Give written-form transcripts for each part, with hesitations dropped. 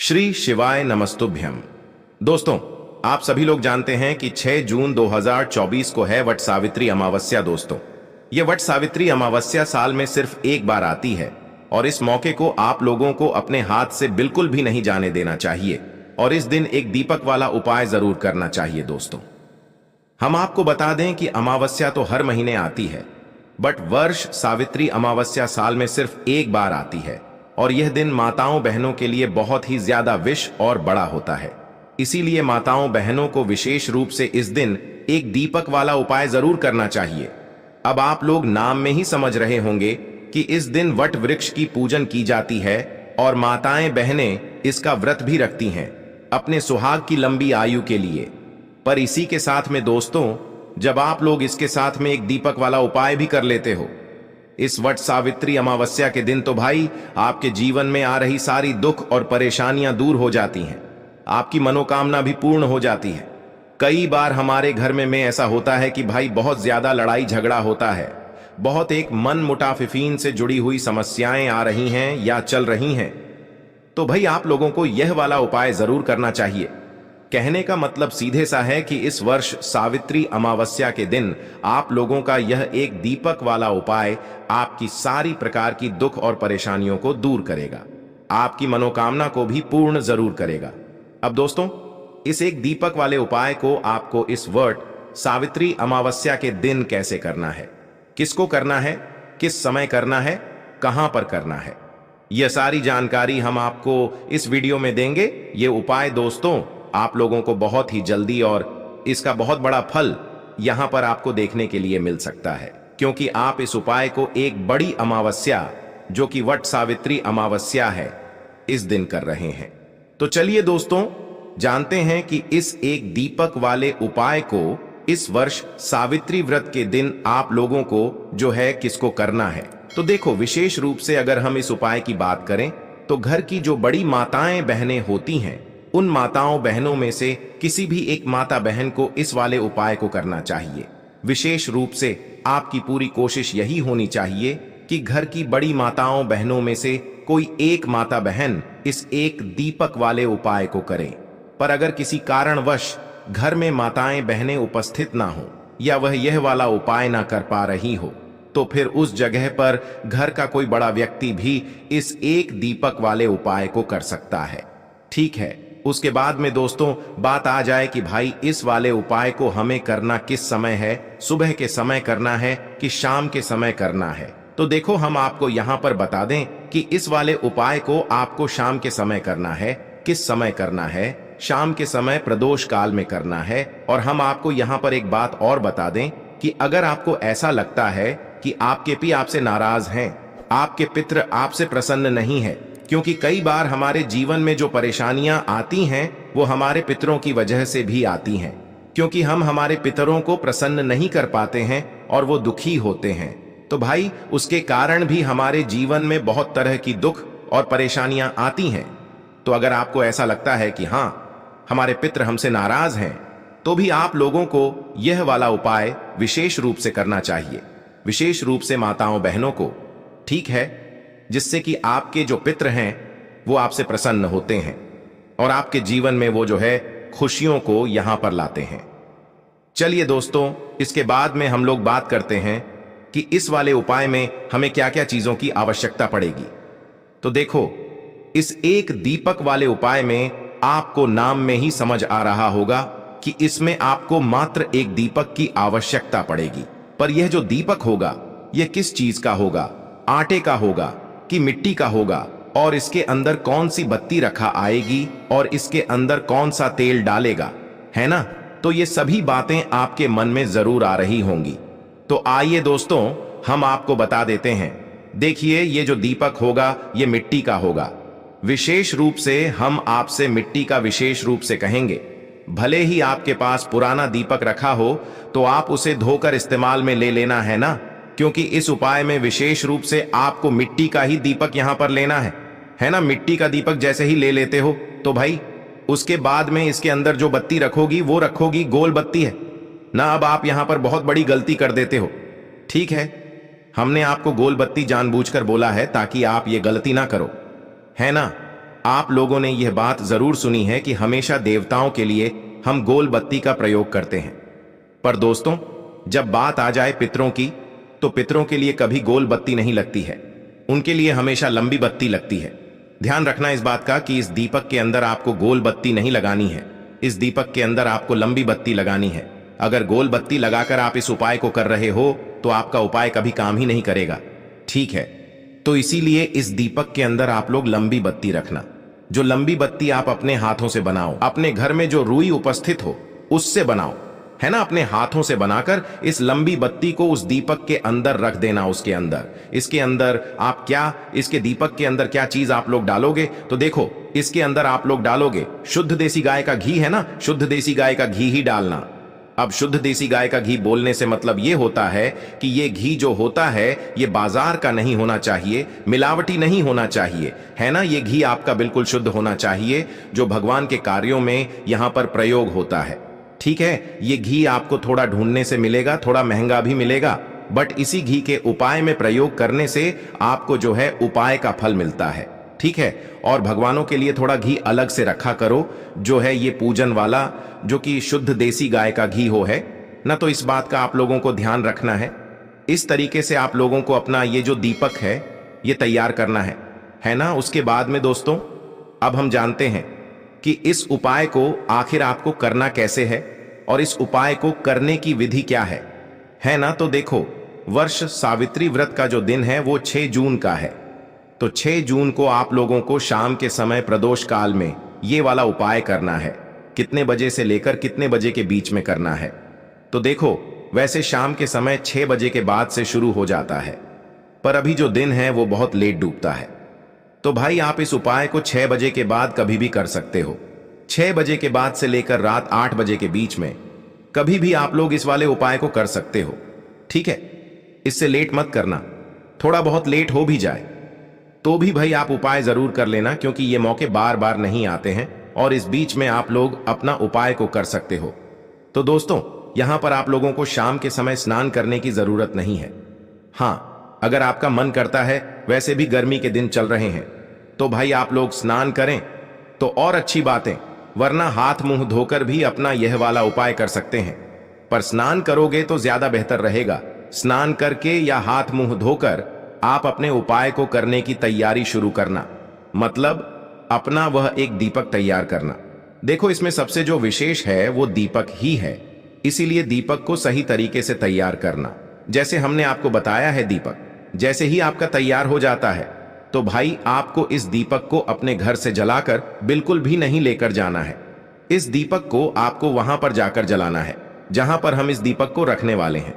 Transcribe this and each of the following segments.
श्री शिवाय नमस्तुभ्यम। दोस्तों, आप सभी लोग जानते हैं कि 6 जून 2024 को है वट सावित्री अमावस्या। दोस्तों, यह वट सावित्री अमावस्या साल में सिर्फ एक बार आती है और इस मौके को आप लोगों को अपने हाथ से बिल्कुल भी नहीं जाने देना चाहिए और इस दिन एक दीपक वाला उपाय जरूर करना चाहिए। दोस्तों, हम आपको बता दें कि अमावस्या तो हर महीने आती है, बट वर्ष सावित्री अमावस्या साल में सिर्फ एक बार आती है और यह दिन माताओं बहनों के लिए बहुत ही ज्यादा विश और बड़ा होता है। इसीलिए माताओं बहनों को विशेष रूप से इस दिन एक दीपक वाला उपाय जरूर करना चाहिए। अब आप लोग नाम में ही समझ रहे होंगे कि इस दिन वट वृक्ष की पूजन की जाती है और माताएं बहनें इसका व्रत भी रखती हैं अपने सुहाग की लंबी आयु के लिए। पर इसी के साथ में दोस्तों, जब आप लोग इसके साथ में एक दीपक वाला उपाय भी कर लेते हो इस वट सावित्री अमावस्या के दिन, तो भाई आपके जीवन में आ रही सारी दुख और परेशानियां दूर हो जाती हैं, आपकी मनोकामना भी पूर्ण हो जाती है। कई बार हमारे घर में ऐसा होता है कि भाई बहुत ज्यादा लड़ाई झगड़ा होता है, बहुत एक मन मुटाफिफीन से जुड़ी हुई समस्याएं आ रही हैं या चल रही हैं, तो भाई आप लोगों को यह वाला उपाय जरूर करना चाहिए। कहने का मतलब सीधे सा है कि इस वर्ष सावित्री अमावस्या के दिन आप लोगों का यह एक दीपक वाला उपाय आपकी सारी प्रकार की दुख और परेशानियों को दूर करेगा, आपकी मनोकामना को भी पूर्ण जरूर करेगा। अब दोस्तों, इस एक दीपक वाले उपाय को आपको इस वर्ष सावित्री अमावस्या के दिन कैसे करना है, किसको करना है, किस समय करना है, कहां पर करना है, यह सारी जानकारी हम आपको इस वीडियो में देंगे। यह उपाय दोस्तों आप लोगों को बहुत ही जल्दी और इसका बहुत बड़ा फल यहां पर आपको देखने के लिए मिल सकता है, क्योंकि आप इस उपाय को एक बड़ी अमावस्या जो कि वट सावित्री अमावस्या है इस दिन कर रहे हैं। तो चलिए दोस्तों, जानते हैं कि इस एक दीपक वाले उपाय को इस वर्ष सावित्री व्रत के दिन आप लोगों को जो है किसको करना है। तो देखो, विशेष रूप से अगर हम इस उपाय की बात करें तो घर की जो बड़ी माताएं बहनें होती हैं, उन माताओं बहनों में से किसी भी एक माता बहन को इस वाले उपाय को करना चाहिए। विशेष रूप से आपकी पूरी कोशिश यही होनी चाहिए कि घर की बड़ी माताओं बहनों में से कोई एक माता बहन इस एक दीपक वाले उपाय को करे। पर अगर किसी कारणवश घर में माताएं बहनें उपस्थित ना हो या वह यह वाला उपाय ना कर पा रही हो, तो फिर उस जगह पर घर का कोई बड़ा व्यक्ति भी इस एक दीपक वाले उपाय को कर सकता है। ठीक है, उसके बाद में दोस्तों बात आ जाए कि भाई इस वाले उपाय को हमें करना किस समय है, सुबह के समय करना है कि शाम के समय करना है। तो देखो, हम आपको यहां पर बता दें कि इस वाले उपाय को आपको शाम के समय करना है। किस समय करना है? शाम के समय प्रदोष काल में करना है। और हम आपको यहां पर एक बात और बता दें कि अगर आपको ऐसा लगता है कि आपके पति आपसे नाराज हैं, आपके पितृ आपसे प्रसन्न नहीं है, क्योंकि कई बार हमारे जीवन में जो परेशानियां आती हैं वो हमारे पितरों की वजह से भी आती हैं, क्योंकि हम हमारे पितरों को प्रसन्न नहीं कर पाते हैं और वो दुखी होते हैं। तो भाई उसके कारण भी हमारे जीवन में बहुत तरह की दुख और परेशानियां आती हैं। तो अगर आपको ऐसा लगता है कि हाँ, हमारे पितर हमसे नाराज हैं, तो भी आप लोगों को यह वाला उपाय विशेष रूप से करना चाहिए, विशेष रूप से माताओं बहनों को, ठीक है, जिससे कि आपके जो पितर हैं वो आपसे प्रसन्न होते हैं और आपके जीवन में वो जो है खुशियों को यहां पर लाते हैं। चलिए दोस्तों, इसके बाद में हम लोग बात करते हैं कि इस वाले उपाय में हमें क्या क्या चीजों की आवश्यकता पड़ेगी। तो देखो, इस एक दीपक वाले उपाय में आपको नाम में ही समझ आ रहा होगा कि इसमें आपको मात्र एक दीपक की आवश्यकता पड़ेगी। पर यह जो दीपक होगा यह किस चीज का होगा? आटे का होगा कि मिट्टी का होगा? और इसके अंदर कौन सी बत्ती रखा आएगी और इसके अंदर कौन सा तेल डालेगा, है ना? तो ये सभी बातें आपके मन में जरूर आ रही होंगी। तो आइए दोस्तों, हम आपको बता देते हैं। देखिए, ये जो दीपक होगा ये मिट्टी का होगा। विशेष रूप से हम आपसे मिट्टी का विशेष रूप से कहेंगे। भले ही आपके पास पुराना दीपक रखा हो तो आप उसे धोकर इस्तेमाल में ले लेना, है ना? क्योंकि इस उपाय में विशेष रूप से आपको मिट्टी का ही दीपक यहां पर लेना है ना? मिट्टी का दीपक जैसे ही ले लेते हो तो भाई उसके बाद में इसके अंदर जो बत्ती रखोगी वो रखोगी गोल बत्ती, है ना? अब आप यहां पर बहुत बड़ी गलती कर देते हो। ठीक है, हमने आपको गोल बत्ती जानबूझकर बोला है ताकि आप ये गलती ना करो, है ना? आप लोगों ने यह बात जरूर सुनी है कि हमेशा देवताओं के लिए हम गोल बत्ती का प्रयोग करते हैं, पर दोस्तों जब बात आ जाए पितरों की, तो पितरों के लिए कभी गोल बत्ती नहीं लगती है, उनके लिए हमेशा लंबी बत्ती लगती है। ध्यान रखना इस बात का कि इस दीपक के अंदर आपको गोल बत्ती नहीं लगानी है, इस दीपक के अंदर आपको लंबी बत्ती लगानी है। अगर गोल बत्ती लगाकर आप इस उपाय को कर रहे हो तो आपका उपाय कभी काम ही नहीं करेगा, ठीक है। तो इसीलिए इस दीपक के अंदर आप लोग लंबी बत्ती रखना। जो लंबी बत्ती आप अपने हाथों से बनाओ, अपने घर में जो रुई उपस्थित हो उससे बनाओ, है ना, अपने हाथों से बनाकर इस लंबी बत्ती को उस दीपक के अंदर रख देना। उसके अंदर, इसके अंदर आप क्या, इसके दीपक के अंदर क्या चीज आप लोग डालोगे, तो देखो इसके अंदर आप लोग डालोगे शुद्ध देसी गाय का घी, है ना, शुद्ध देसी गाय का घी ही डालना। अब शुद्ध देसी गाय का घी बोलने से मतलब ये होता है कि ये घी जो होता है ये बाजार का नहीं होना चाहिए, मिलावटी नहीं होना चाहिए, है ना। ये घी आपका बिल्कुल शुद्ध होना चाहिए जो भगवान के कार्यों में यहां पर प्रयोग होता है, ठीक है। ये घी आपको थोड़ा ढूंढने से मिलेगा, थोड़ा महंगा भी मिलेगा, बट इसी घी के उपाय में प्रयोग करने से आपको जो है उपाय का फल मिलता है, ठीक है। और भगवानों के लिए थोड़ा घी अलग से रखा करो, जो है ये पूजन वाला, जो कि शुद्ध देसी गाय का घी हो, है ना। तो इस बात का आप लोगों को ध्यान रखना है। इस तरीके से आप लोगों को अपना ये जो दीपक है ये तैयार करना है ना। उसके बाद में दोस्तों अब हम जानते हैं कि इस उपाय को आखिर आपको करना कैसे है और इस उपाय को करने की विधि क्या है ना। तो देखो, वर्ष सावित्री व्रत का जो दिन है वो 6 जून का है। तो 6 जून को आप लोगों को शाम के समय प्रदोष काल में ये वाला उपाय करना है। कितने बजे से लेकर कितने बजे के बीच में करना है, तो देखो वैसे शाम के समय 6 बजे के बाद से शुरू हो जाता है, पर अभी जो दिन है वो बहुत लेट डूबता है। तो भाई आप इस उपाय को 6 बजे के बाद कभी भी कर सकते हो। 6 बजे के बाद से लेकर रात 8 बजे के बीच में कभी भी आप लोग इस वाले उपाय को कर सकते हो, ठीक है। इससे लेट मत करना, थोड़ा बहुत लेट हो भी जाए तो भी भाई आप उपाय जरूर कर लेना, क्योंकि ये मौके बार बार नहीं आते हैं और इस बीच में आप लोग अपना उपाय को कर सकते हो। तो दोस्तों यहां पर आप लोगों को शाम के समय स्नान करने की जरूरत नहीं है। हां, अगर आपका मन करता है, वैसे भी गर्मी के दिन चल रहे हैं, तो भाई आप लोग स्नान करें तो और अच्छी बातें, वरना हाथ मुंह धोकर भी अपना यह वाला उपाय कर सकते हैं। पर स्नान करोगे तो ज्यादा बेहतर रहेगा। स्नान करके या हाथ मुंह धोकर आप अपने उपाय को करने की तैयारी शुरू करना, मतलब अपना वह एक दीपक तैयार करना। देखो इसमें सबसे जो विशेष है वो दीपक ही है, इसीलिए दीपक को सही तरीके से तैयार करना। जैसे हमने आपको बताया है, दीपक जैसे ही आपका तैयार हो जाता है तो भाई आपको इस दीपक को अपने घर से जलाकर बिल्कुल भी नहीं लेकर जाना है। इस दीपक को आपको वहां पर जाकर जलाना है जहां पर हम इस दीपक को रखने वाले हैं,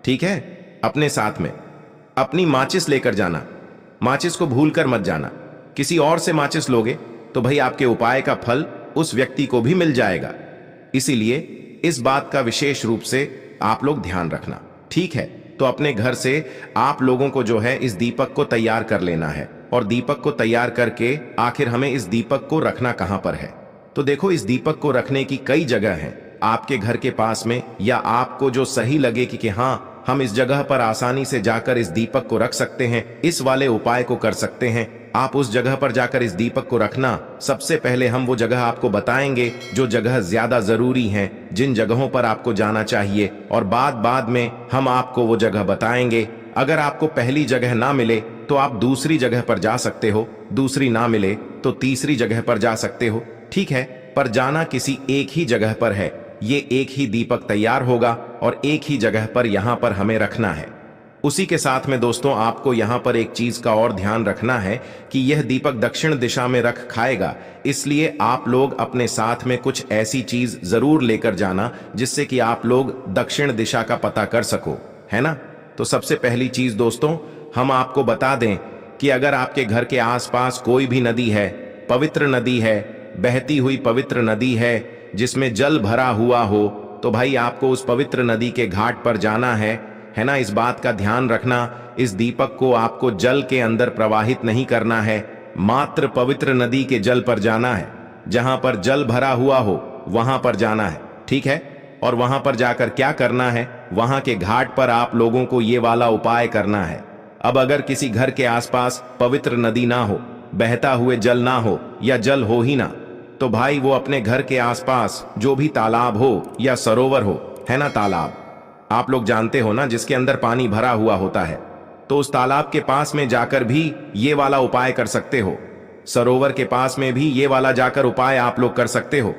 ठीक है। अपने साथ में अपनी माचिस लेकर जाना, माचिस को भूलकर मत जाना। किसी और से माचिस लोगे तो भाई आपके उपाय का फल उस व्यक्ति को भी मिल जाएगा, इसीलिए इस बात का विशेष रूप से आप लोग ध्यान रखना, ठीक है। तो अपने घर से आप लोगों को जो है इस दीपक को तैयार कर लेना है, और दीपक को तैयार करके आखिर हमें इस दीपक को रखना कहां पर है, तो देखो इस दीपक को रखने की कई जगह हैं आपके घर के पास में, या आपको जो सही लगे कि हां हम इस जगह पर आसानी से जाकर इस दीपक को रख सकते हैं, इस वाले उपाय को कर सकते हैं, आप उस जगह पर जाकर इस दीपक को रखना। सबसे पहले हम वो जगह आपको बताएंगे जो जगह ज्यादा जरूरी हैं, जिन जगहों पर आपको जाना चाहिए, और बाद में हम आपको वो जगह बताएंगे। अगर आपको पहली जगह ना मिले तो आप दूसरी जगह पर जा सकते हो, दूसरी ना मिले तो तीसरी जगह पर जा सकते हो, ठीक है। पर जाना किसी एक ही जगह पर है, ये एक ही दीपक तैयार होगा और एक ही जगह पर यहां पर हमें रखना है। उसी के साथ में दोस्तों आपको यहां पर एक चीज का और ध्यान रखना है कि यह दीपक दक्षिण दिशा में रख खाएगा, इसलिए आप लोग अपने साथ में कुछ ऐसी चीज जरूर लेकर जाना जिससे कि आप लोग दक्षिण दिशा का पता कर सको, है ना। तो सबसे पहली चीज दोस्तों हम आपको बता दें कि अगर आपके घर के आसपास कोई भी नदी है, पवित्र नदी है, बहती हुई पवित्र नदी है जिसमें जल भरा हुआ हो, तो भाई आपको उस पवित्र नदी के घाट पर जाना है ना। इस बात का ध्यान रखना, इस दीपक को आपको जल के अंदर प्रवाहित नहीं करना है, मात्र पवित्र नदी के जल पर जाना है, जहां पर जल भरा हुआ हो वहां पर जाना है, ठीक है। और वहां पर जाकर क्या करना है, वहां के घाट पर आप लोगों को ये वाला उपाय करना है। अब अगर किसी घर के आसपास पवित्र नदी ना हो, बहता हुए जल ना हो या जल हो ही ना, तो भाई वो अपने घर के आसपास जो भी तालाब हो या सरोवर हो, है ना, तालाब आप लोग जानते हो ना, जिसके अंदर पानी भरा हुआ होता है, तो उस तालाब के पास में जाकर भी ये वाला उपाय कर सकते हो। सरोवर के पास में भी ये वाला जाकर उपाय आप लोग कर सकते हो।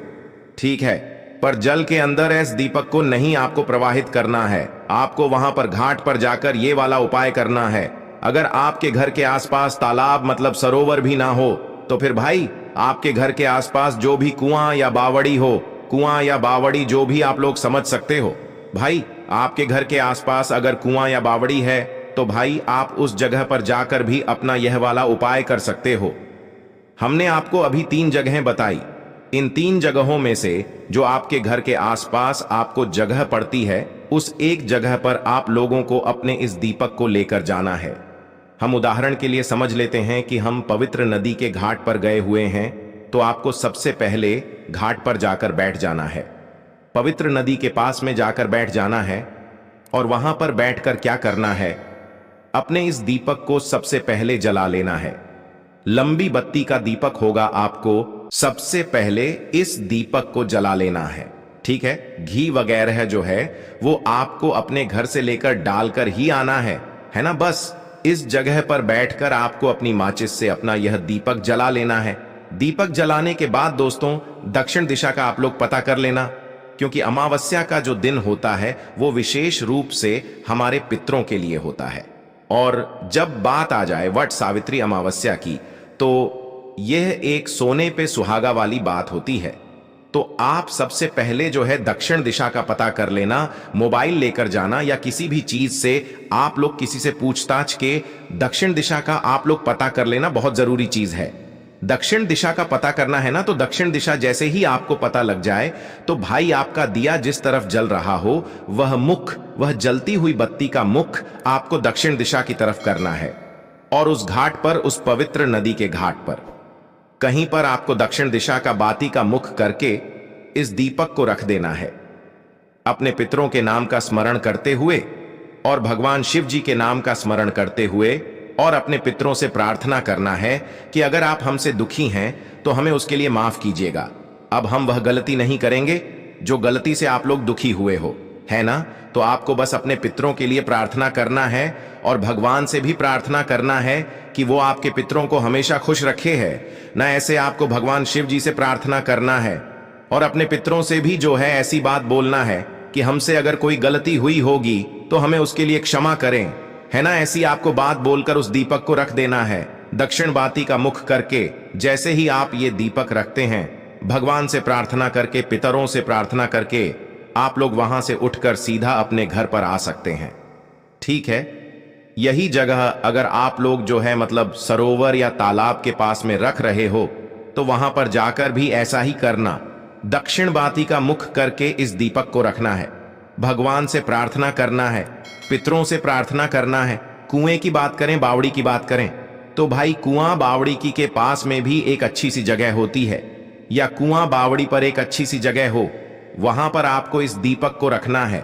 ठीक है, पर जल के अंदर इस दीपक को नहीं आपको प्रवाहित करना है, आपको वहां पर घाट पर जाकर ये वाला उपाय करना है। अगर आपके घर के आसपास तालाब मतलब सरोवर भी ना हो, तो फिर भाई आपके घर के आसपास जो भी कुआं या बावड़ी हो, कुआं या बावड़ी जो भी आप लोग समझ सकते हो, भाई आपके घर के आसपास अगर कुआं या बावड़ी है तो भाई आप उस जगह पर जाकर भी अपना यह वाला उपाय कर सकते हो। हमने आपको अभी 3 जगहें बताई। इन 3 जगहों में से जो आपके घर के आसपास आपको जगह पड़ती है, उस एक जगह पर आप लोगों को अपने इस दीपक को लेकर जाना है। हम उदाहरण के लिए समझ लेते हैं कि हम पवित्र नदी के घाट पर गए हुए हैं, तो आपको सबसे पहले घाट पर जाकर बैठ जाना है, पवित्र नदी के पास में जाकर बैठ जाना है। और वहां पर बैठकर क्या करना है, अपने इस दीपक को सबसे पहले जला लेना है। लंबी बत्ती का दीपक होगा, आपको सबसे पहले इस दीपक को जला लेना है। ठीक है, घी वगैरह जो है वो आपको अपने घर से लेकर डालकर ही आना है ना। बस इस जगह पर बैठकर आपको अपनी माचिस से अपना यह दीपक जला लेना है। दीपक जलाने के बाद दोस्तों दक्षिण दिशा का आप लोग पता कर लेना, क्योंकि अमावस्या का जो दिन होता है वो विशेष रूप से हमारे पितरों के लिए होता है। और जब बात आ जाए वट सावित्री अमावस्या की, तो यह एक सोने पे सुहागा वाली बात होती है। तो आप सबसे पहले जो है दक्षिण दिशा का पता कर लेना, मोबाइल लेकर जाना या किसी भी चीज से आप लोग किसी से पूछताछ के दक्षिण दिशा का आप लोग पता कर लेना, बहुत जरूरी चीज है। दक्षिण दिशा का पता करना है ना, तो दक्षिण दिशा जैसे ही आपको पता लग जाए, तो भाई आपका दिया जिस तरफ जल रहा हो वह मुख, वह जलती हुई बत्ती का मुख आपको दक्षिण दिशा की तरफ करना है। और उस घाट पर, उस पवित्र नदी के घाट पर कहीं पर आपको दक्षिण दिशा का बाती का मुख करके इस दीपक को रख देना है। अपने पितरों के नाम का स्मरण करते हुए और भगवान शिव जी के नाम का स्मरण करते हुए और अपने पितरों से प्रार्थना करना है कि अगर आप हमसे दुखी हैं तो हमें उसके लिए माफ कीजिएगा। अब हम वह गलती नहीं करेंगे जो गलती से आप लोग दुखी हुए हो, है ना। तो आपको बस अपने पितरों के लिए प्रार्थना करना है और भगवान से भी प्रार्थना करना है कि वो आपके पितरों को हमेशा खुश रखे है ना। ऐसे आपको भगवान शिव जी से प्रार्थना करना है और अपने पितरों से भी जो है ऐसी बात बोलना है कि हमसे अगर कोई गलती हुई होगी तो हमें उसके लिए क्षमा करें, है ना। ऐसी आपको बात बोलकर उस दीपक को रख देना है दक्षिण बाती का मुख करके। जैसे ही आप ये दीपक रखते हैं, भगवान से प्रार्थना करके, पितरों से प्रार्थना करके, आप लोग वहां से उठकर सीधा अपने घर पर आ सकते हैं। ठीक है, यही जगह अगर आप लोग जो है मतलब सरोवर या तालाब के पास में रख रहे हो, तो वहां पर जाकर भी ऐसा ही करना, दक्षिण बाती का मुख करके इस दीपक को रखना है, भगवान से प्रार्थना करना है, पितरों से प्रार्थना करना है। कुएं की बात करें, बावड़ी की बात करें, तो भाई कुआं बावड़ी की के पास में भी एक अच्छी सी जगह होती है, या कुआं बावड़ी पर एक अच्छी सी जगह हो, वहां पर आपको इस दीपक को रखना है,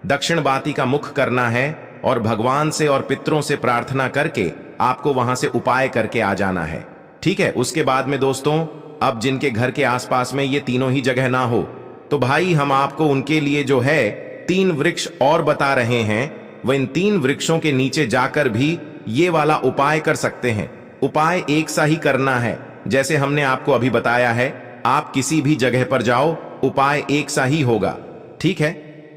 दक्षिण बाती का मुख करना है और भगवान से और पितरों से प्रार्थना करके आपको वहां से उपाय करके आ जाना है। ठीक है, उसके बाद में दोस्तों, अब जिनके घर के आसपास में ये तीनों ही जगह ना हो, तो भाई हम आपको उनके लिए जो है 3 वृक्ष और बता रहे हैं। वह इन 3 वृक्षों के नीचे जाकर भी ये वाला उपाय कर सकते हैं। उपाय एक सा ही करना है जैसे हमने आपको अभी बताया है। आप किसी भी जगह पर जाओ, उपाय एक सा ही होगा। ठीक है,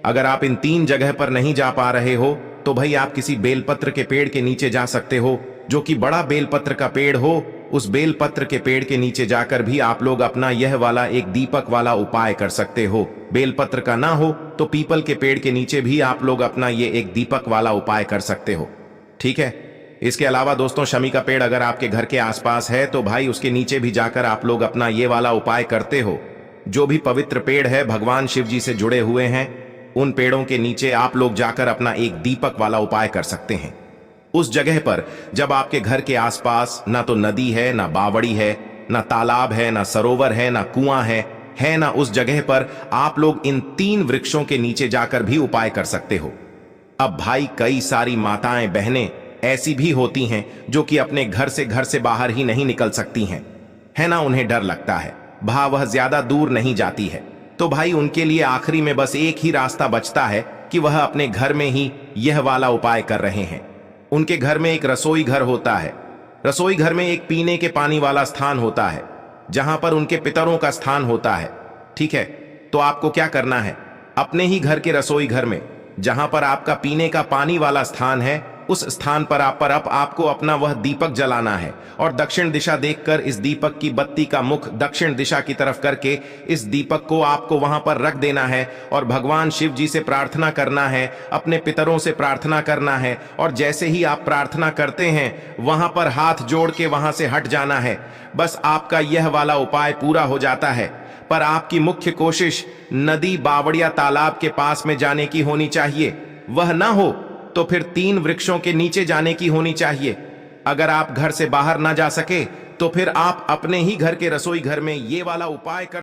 अगर आप इन 3 जगह पर नहीं जा पा रहे हो तो भाई आप किसी बेलपत्र के पेड़ के नीचे जा सकते हो, जो कि बड़ा बेलपत्र का पेड़ हो। उस बेलपत्र के पेड़ के नीचे जाकर भी आप लोग अपना यह वाला एक दीपक वाला उपाय कर सकते हो। बेलपत्र का ना हो तो पीपल के पेड़ के नीचे भी आप लोग अपना ये एक दीपक वाला उपाय कर सकते हो। ठीक है, इसके अलावा दोस्तों, शमी का पेड़ अगर आपके घर के आसपास है तो भाई उसके नीचे भी जाकर आप लोग अपना ये वाला उपाय करते हो। जो भी पवित्र पेड़ है भगवान शिव जी से जुड़े हुए हैं, उन पेड़ों के नीचे आप लोग जाकर अपना एक दीपक वाला उपाय कर सकते हैं। उस जगह पर जब आपके घर के आसपास ना तो नदी है, ना बावड़ी है, ना तालाब है, ना सरोवर है, ना कुआं है ना, उस जगह पर आप लोग इन 3 वृक्षों के नीचे जाकर भी उपाय कर सकते हो। अब भाई कई सारी माताएं बहनें ऐसी भी होती हैं जो कि अपने घर से बाहर ही नहीं निकल सकती हैं, है ना। उन्हें डर लगता है, वह ज्यादा दूर नहीं जाती है। तो भाई उनके लिए आखिरी में बस एक ही रास्ता बचता है कि वह अपने घर में ही यह वाला उपाय कर रहे हैं। उनके घर में एक रसोई घर होता है। रसोई घर में एक पीने के पानी वाला स्थान होता है जहां पर उनके पितरों का स्थान होता है। ठीक है, तो आपको क्या करना है, अपने ही घर के रसोई घर में जहां पर आपका पीने का पानी वाला स्थान है, उस स्थान पर आपको अपना वह दीपक जलाना है और दक्षिण दिशा देखकर इस दीपक की बत्ती का मुख दक्षिण दिशा की तरफ करके इस दीपक को आपको वहां पर रख देना है और भगवान शिव जी से प्रार्थना करना है, अपने पितरों से प्रार्थना करना है। और जैसे ही आप प्रार्थना करते हैं वहां पर हाथ जोड़ के वहां से हट जाना है। बस आपका यह वाला उपाय पूरा हो जाता है। पर आपकी मुख्य कोशिश नदी, बावड़िया, तालाब के पास में जाने की होनी चाहिए। वह ना हो तो फिर 3 वृक्षों के नीचे जाने की होनी चाहिए। अगर आप घर से बाहर ना जा सके तो फिर आप अपने ही घर के रसोई घर में ये वाला उपाय कर